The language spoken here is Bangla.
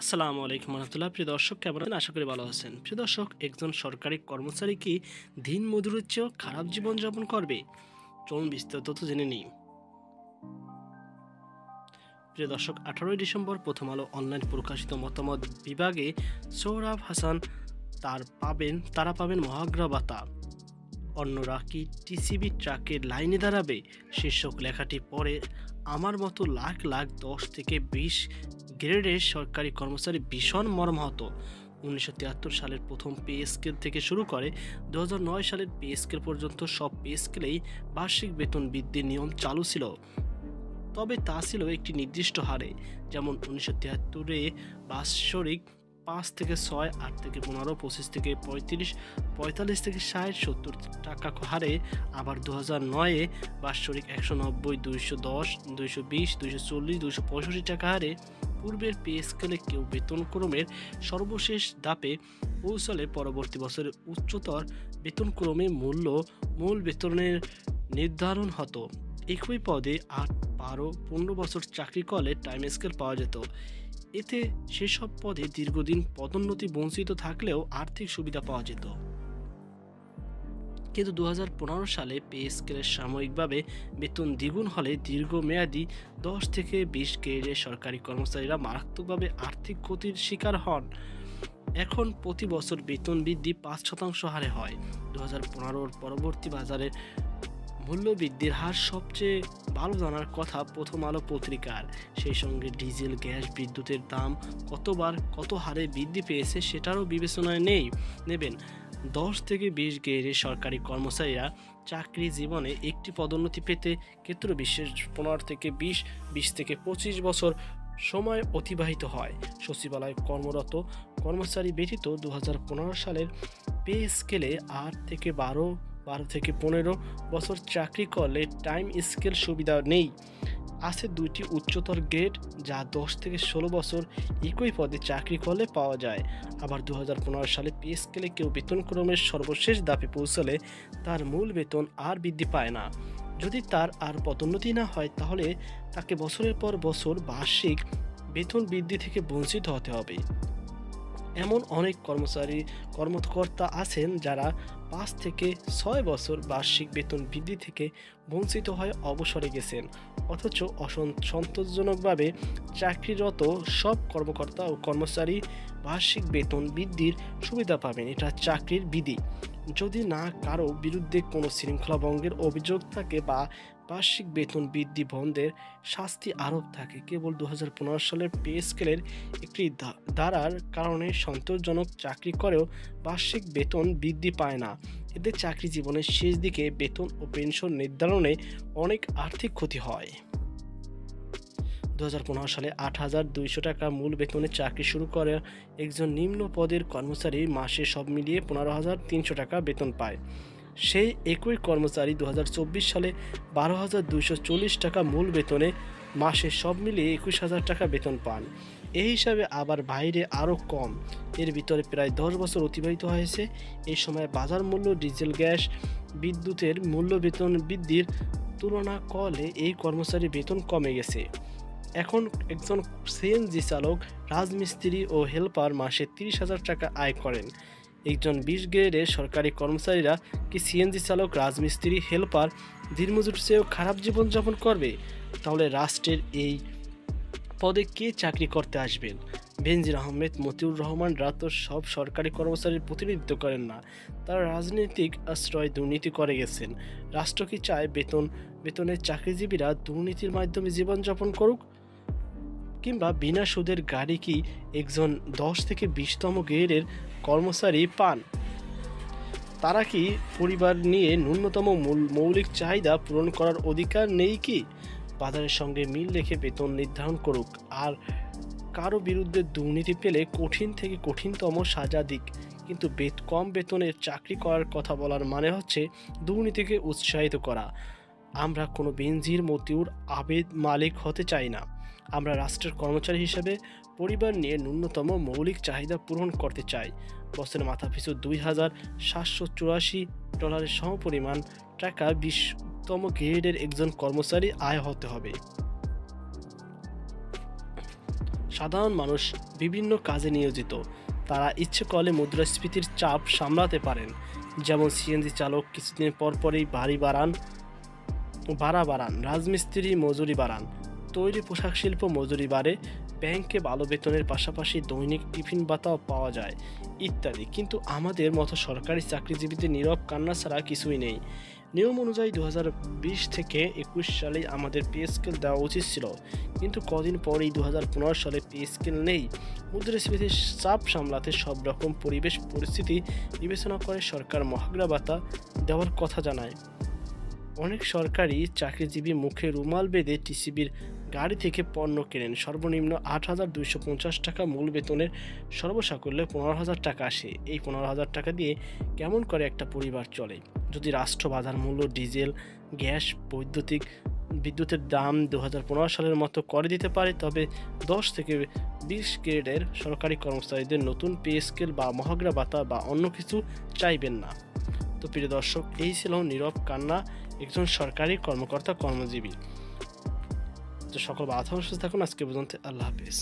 আসসালামু আলাইকুম রহমতুল্লাহ। প্রিয় দর্শক, কেমন আছেন? আশা করি ভালো আছেন। প্রিয় দর্শক, একজন সরকারি কর্মচারী কি দিন মজুরের চেয়েও খারাপ জীবনযাপন করবে? চলুন বিস্তারিত তথ্য জেনে নিই। প্রিয় দর্শক, 18ই ডিসেম্বর প্রথম আলো অনলাইন প্রকাশিত মতামত বিভাগে সোহরাব হাসান তারা পাবেন মহাগ্রা ভাতা, অন্যরা কি টিসিবি ট্রাকের লাইনে দাঁড়াবে? শীর্ষক লেখাটি পড়ে আমার মতো লাখ লাখ 10 থেকে 20 গ্রেডের সরকারি কর্মচারী ভীষণ মর্মাহত। 1973 সালের প্রথম পে স্কেল থেকে শুরু করে 2009 সালের পে স্কেল পর্যন্ত সব পে স্কেলেই বার্ষিক বেতন বৃদ্ধির নিয়ম চালু ছিল, তবে তা ছিল একটি নির্দিষ্ট হারে। যেমন 1973-এ বাৎসরিক 5 থেকে 6, 8 থেকে 15, 25 থেকে 35, 45 থেকে 60, 70 টাকা হারে। আবার 2009-এ বাৎসরিক 190, 210, 220, 240, 265 টাকা হারে। পূর্বের পে স্কেলে কেউ বেতনক্রমের সর্বশেষ ধাপে পৌঁছালে পরবর্তী বছরে উচ্চতর বেতনক্রমে মূল বেতনের নির্ধারণ হতো। একই পদে 8, 12, 15 বছর চাকরি করলে টাইম স্কেল পাওয়া যেত। এতে সেসব পদে দীর্ঘদিন পদোন্নতি বঞ্চিত থাকলেও আর্থিক সুবিধা পাওয়া যেত। কিন্তু 2015 সালে পে স্কেলের সাময়িকভাবে বেতন দ্বিগুণ হলে দীর্ঘমেয়াদী 10 থেকে 20 গ্রেডের সরকারি কর্মচারীরা মারাত্মকভাবে আর্থিক ক্ষতির শিকার হন। এখন প্রতি বছর বেতন বৃদ্ধি 5% হারে হয়। 2015-র পরবর্তী বাজারে মূল্য বৃদ্ধির হার সবচেয়ে ভালো জানার কথা প্রথম আলো পত্রিকার। সেই সঙ্গে ডিজেল, গ্যাস, বিদ্যুতের দাম কত হারে বৃদ্ধি পেয়েছে সেটারও বিবেচনায় নেবেন। 10 থেকে 20 গ্রেডের সরকারি কর্মচারীরা চাকরি জীবনে একটি পদোন্নতি পেতে ক্ষেত্র বিশেষ 15 থেকে 20, 20 থেকে 25 বছর সময় অতিবাহিত হয়। সচিবালয়ে কর্মরত কর্মচারী ব্যতীত 2015 সালের পে স্কেলে 8 থেকে 12 থেকে 15 বছর চাকরি করলে টাইম স্কেল সুবিধা নেই। আছে 2টি উচ্চতর গ্রেড, যা 10 থেকে 16 বছর একই পদে চাকরি করলে পাওয়া যায়। আবার 2015 সালে পে স্কেলে কেউ বেতনক্রমের সর্বশেষ ধাপে পৌঁছলে তার মূল বেতন আর বৃদ্ধি পায় না। যদি তার আর পদোন্নতি না হয়, তাহলে তাকে বছরের পর বছর বার্ষিক বেতন বৃদ্ধি থেকে বঞ্চিত হতে হবে। এমন অনেক কর্মকর্তা আছেন যারা 5 থেকে 6 বছর বার্ষিক বেতন বৃদ্ধি থেকে বঞ্চিত হয়ে অবসরে গেছেন, অথচ সন্তোষজনকভাবে চাকরিরত সব কর্মকর্তা ও কর্মচারী বার্ষিক বেতন বৃদ্ধির সুবিধা পাবেন। এটা চাকরির বিধি। যদি না কারো বিরুদ্ধে কোনো শৃঙ্খলা ভঙ্গের অভিযোগ থাকে বা বার্ষিক বেতন বৃদ্ধি বন্ধের শাস্তি আরোপ থাকে, কেবল 2015 সালের পে স্কেলের একটি ধারার কারণে সন্তোষজনক চাকরি করেও বার্ষিক বেতন বৃদ্ধি পায় না। এতে চাকরি জীবনের শেষ দিকে বেতন ও পেনশন নির্ধারণে অনেক আর্থিক ক্ষতি হয়। 2015 সালে 8,200 টাকা মূল বেতনে চাকরি শুরু করে একজন নিম্ন পদের কর্মচারী মাসে সব মিলিয়ে 15,300 টাকা বেতন পায়। সেই একই কর্মচারী 2024 সালে 12,240 টাকা মূল বেতনে মাসে সব মিলিয়ে 21,000 টাকা বেতন পান। এই হিসাবে আবার বাইরে আরও কম। এর ভিতরে প্রায় 10 বছর অতিবাহিত হয়েছে। এই সময় বাজার মূল্য, ডিজেল, গ্যাস, বিদ্যুতের মূল্য বেতন বৃদ্ধির তুলনা করলে এই কর্মচারী বেতন কমে গেছে। এখন একজন সিএনজি চালক, রাজমিস্ত্রি ও হেল্পার মাসে 30,000 টাকা আয় করেন। একজন 20 গ্রেডের সরকারি কর্মচারীরা কি সিএনজি চালক, রাজমিস্ত্রি, হেল্পার, দিনমজুর চেয়েও খারাপ জীবনযাপন করবে? তাহলে রাষ্ট্রের এই পদে কে চাকরি করতে আসবেন? বেনজির আহমেদ, মতিউর রহমানরা তো সব সরকারি কর্মচারীর প্রতিনিধিত্ব করেন না। তারা রাজনৈতিক আশ্রয় দুর্নীতি করে গেছেন। রাষ্ট্র কি চায় বেতনের চাকরিজীবীরা দুর্নীতির মাধ্যমে জীবনযাপন করুক? কিংবা বিনা সুদের গাড়ি কি একজন 10 থেকে 20তম গ্রেডের কর্মচারী পান? তারা কি পরিবার নিয়ে ন্যূনতম মৌলিক চাহিদা পূরণ করার অধিকার নেই কি? বাজারের সঙ্গে মিল রেখে বেতন নির্ধারণ করুক, আর কারো বিরুদ্ধে দুর্নীতি পেলে কঠিন থেকে কঠিনতম সাজা দিক। কিন্তু কম বেতনের চাকরি করার কথা বলার মানে হচ্ছে দুর্নীতিকে উৎসাহিত করা। আমরা কোনো বেনজির, মতিউর, আবেদ মালিক হতে চাই না। আমরা রাষ্ট্রের কর্মচারী হিসেবে পরিবার নিয়ে ন্যূনতম মৌলিক চাহিদা পূরণ করতে চাই। বছরে মাথাপিছু $2,784 সমপরিমাণ টাকা 20তম গ্রেডের একজন কর্মচারী আয় হতে হবে। সাধারণ মানুষ বিভিন্ন কাজে নিয়োজিত, তারা ইচ্ছে করলে মুদ্রাস্ফীতির চাপ সামলাতে পারেন। যেমন সিএনজি চালক কিছুদিন পর পরই ভাড়া বাড়ান, রাজমিস্ত্রি মজুরি বাড়ান, তৈরি পোশাক শিল্প মজুরি বাড়ে, ব্যাংকে ভালো বেতনের পাশাপাশি দৈনিক টিফিন ভাতাও পাওয়া যায় ইত্যাদি। কিন্তু আমাদের মতো সরকারি চাকরিজীবীদের নীরব কান্না ছাড়া কিছুই নেই। নিয়ম অনুযায়ী 2020 থেকে 21 সালে আমাদের পে স্কেল দেওয়া উচিত ছিল, কিন্তু কদিন পরেই 2015 সালে পে স্কেল নেই। মুদ্রাস্ফীতির চাপ সামলাতে সব রকম পরিবেশ পরিস্থিতি বিবেচনা করে সরকার মহার্ঘ ভাতা দেওয়ার কথা জানায়। অনেক সরকারি চাকরিজীবী মুখে রুমাল বেঁধে টিসিবির গাড়ি থেকে পণ্য কেনেন। সর্বনিম্ন 8,250 টাকা মূল বেতনের সর্বসাকুল্যে 15,000 টাকা আসে। এই 15,000 টাকা দিয়ে কেমন করে একটা পরিবার চলে? যদি রাষ্ট্র বাধার মূল্য, ডিজেল, গ্যাস, বিদ্যুতের দাম 2015 সালের মতো করে দিতে পারে, তবে 10 থেকে 20 গ্রেডের সরকারি কর্মচারীদের নতুন পে স্কেল বা মহার্ঘ ভাতা বা অন্য কিছু চাইবেন না। তো প্রিয় দর্শক, এই ছিল নীরব কান্না একজন সরকারি কর্মকর্তা কর্মজীবী। তো সকল বাধা সুস্থ থাকুন। আজকে পর্যন্ত আল্লাহ হাফেজ।